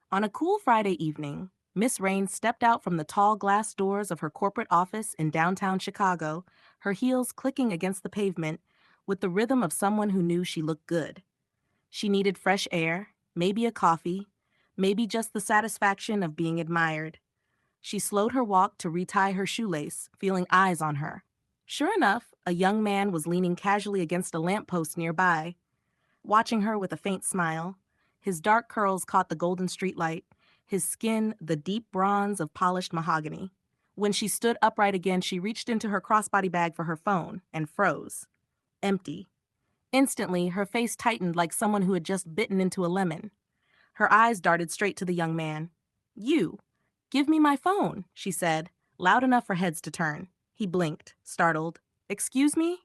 On a cool Friday evening, Miss Rain stepped out from the tall glass doors of her corporate office in downtown Chicago, her heels clicking against the pavement with the rhythm of someone who knew she looked good. She needed fresh air, maybe a coffee, maybe just the satisfaction of being admired. She slowed her walk to retie her shoelace, feeling eyes on her. Sure enough, a young man was leaning casually against a lamppost nearby, watching her with a faint smile. His dark curls caught the golden streetlight, his skin the deep bronze of polished mahogany. When she stood upright again, she reached into her crossbody bag for her phone and froze. Empty. Instantly, her face tightened like someone who had just bitten into a lemon. Her eyes darted straight to the young man. "You. Give me my phone," she said, loud enough for heads to turn. He blinked, startled. "Excuse me?"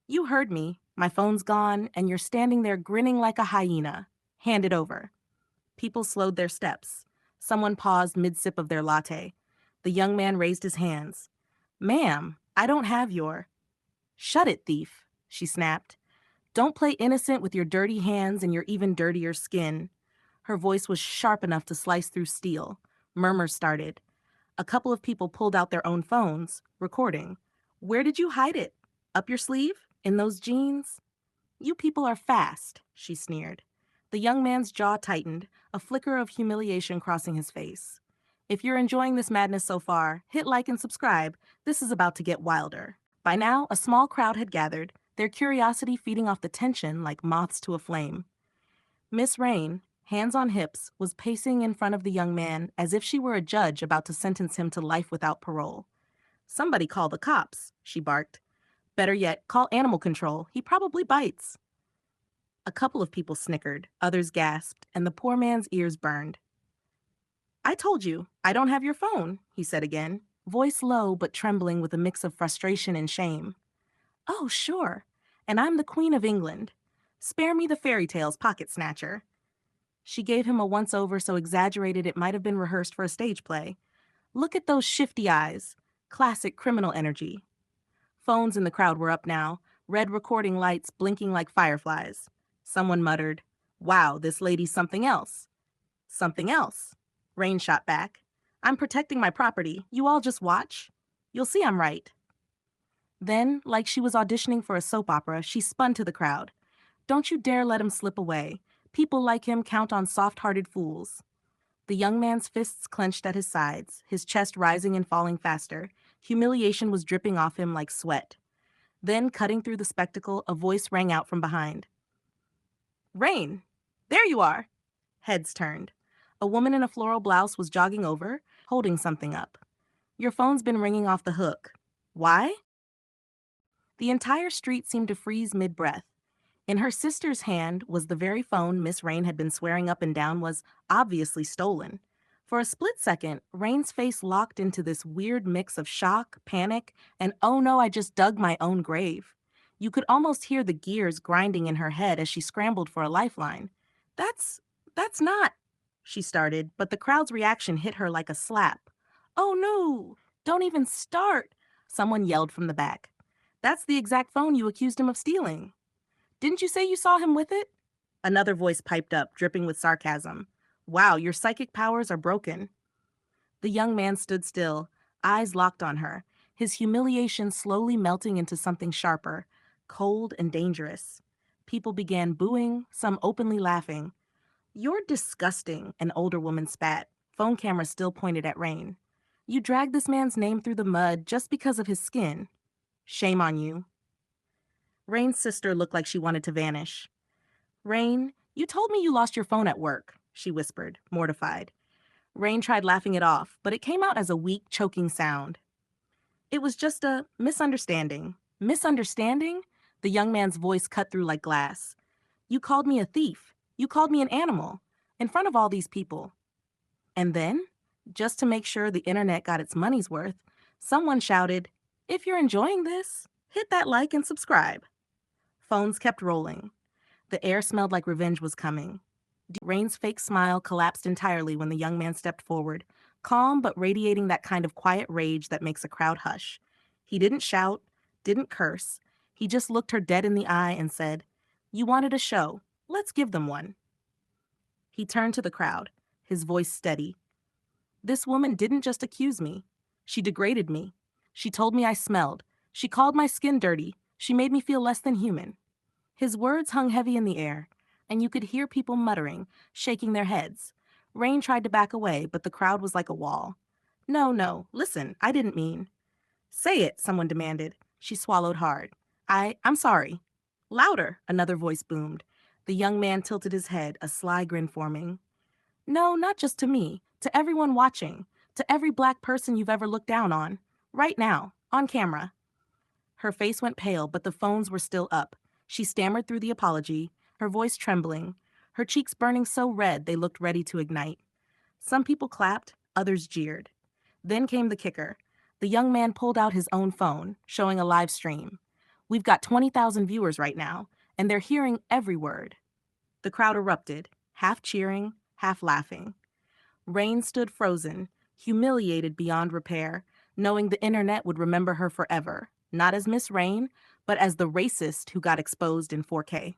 "You heard me. My phone's gone, and you're standing there grinning like a hyena. Hand it over." People slowed their steps. Someone paused mid-sip of their latte. The young man raised his hands. "Ma'am, I don't have your—" "Shut it, thief," she snapped. "Don't play innocent with your dirty hands and your even dirtier skin." Her voice was sharp enough to slice through steel. Murmurs started. A couple of people pulled out their own phones, recording. "Where did you hide it? Up your sleeve? In those jeans?" "You people are fast," she sneered. The young man's jaw tightened, a flicker of humiliation crossing his face. "If you're enjoying this madness so far, hit like and subscribe. This is about to get wilder." By now, a small crowd had gathered, their curiosity feeding off the tension like moths to a flame. Miss Rain, hands on hips, was pacing in front of the young man as if she were a judge about to sentence him to life without parole. "Somebody call the cops," she barked. "Better yet, call animal control. He probably bites." A couple of people snickered, others gasped, and the poor man's ears burned. "I told you, I don't have your phone," he said again, voice low but trembling with a mix of frustration and shame. "Oh, sure. And I'm the Queen of England. Spare me the fairy tales, pocket snatcher." She gave him a once-over so exaggerated it might have been rehearsed for a stage play. "Look at those shifty eyes. Classic criminal energy." Phones in the crowd were up now, red recording lights blinking like fireflies. Someone muttered, "Wow, this lady's something else." "Something else." Rain shot back. "I'm protecting my property. You all just watch. You'll see I'm right." Then, like she was auditioning for a soap opera, she spun to the crowd. "Don't you dare let him slip away. People like him count on soft-hearted fools." The young man's fists clenched at his sides, his chest rising and falling faster. Humiliation was dripping off him like sweat. Then, cutting through the spectacle, a voice rang out from behind. "Rain! There you are!" Heads turned. A woman in a floral blouse was jogging over, holding something up. "Your phone's been ringing off the hook." "Why?" The entire street seemed to freeze mid-breath. In her sister's hand was the very phone Miss Rain had been swearing up and down was obviously stolen. For a split second, Rain's face locked into this weird mix of shock, panic, and "oh no, I just dug my own grave." You could almost hear the gears grinding in her head as she scrambled for a lifeline. That's, that's not," she started, but the crowd's reaction hit her like a slap. "Oh no, don't even start," someone yelled from the back. "That's the exact phone you accused him of stealing." "Didn't you say you saw him with it?" Another voice piped up, dripping with sarcasm. "Wow, your psychic powers are broken." The young man stood still, eyes locked on her, his humiliation slowly melting into something sharper, cold and dangerous. People began booing, some openly laughing. "You're disgusting," an older woman spat, phone camera still pointed at Rain. "You dragged this man's name through the mud just because of his skin. Shame on you." Rain's sister looked like she wanted to vanish. "Rain, you told me you lost your phone at work," she whispered, mortified. Rain tried laughing it off, but it came out as a weak, choking sound. "It was just a misunderstanding." "Misunderstanding?" The young man's voice cut through like glass. "You called me a thief. You called me an animal. In front of all these people. And then, just to make sure the internet got its money's worth, someone shouted, 'If you're enjoying this, hit that like and subscribe.'" Phones kept rolling. The air smelled like revenge was coming. Rain's fake smile collapsed entirely when the young man stepped forward, calm but radiating that kind of quiet rage that makes a crowd hush. He didn't shout, didn't curse. He just looked her dead in the eye and said, "You wanted a show. Let's give them one." He turned to the crowd. his voice steady. This woman didn't just accuse me. She degraded me. She told me I smelled. She called my skin dirty. She made me feel less than human. His words hung heavy in the air, and you could hear people muttering, shaking their heads. Rain tried to back away, but the crowd was like a wall. No, no, listen, I didn't mean. Say it, someone demanded. She swallowed hard. I'm sorry. Louder, another voice boomed. The young man tilted his head, a sly grin forming. No, not just to me, to everyone watching, to every black person you've ever looked down on. Right now, on camera. Her face went pale, but the phones were still up. She stammered through the apology, her voice trembling, her cheeks burning so red they looked ready to ignite. Some people clapped, others jeered. Then came the kicker. The young man pulled out his own phone, showing a live stream. We've got 20,000 viewers right now, and they're hearing every word. The crowd erupted, half cheering, half laughing. Rain stood frozen, humiliated beyond repair, knowing the internet would remember her forever, not as Miss Rain, but as the racist who got exposed in 4K.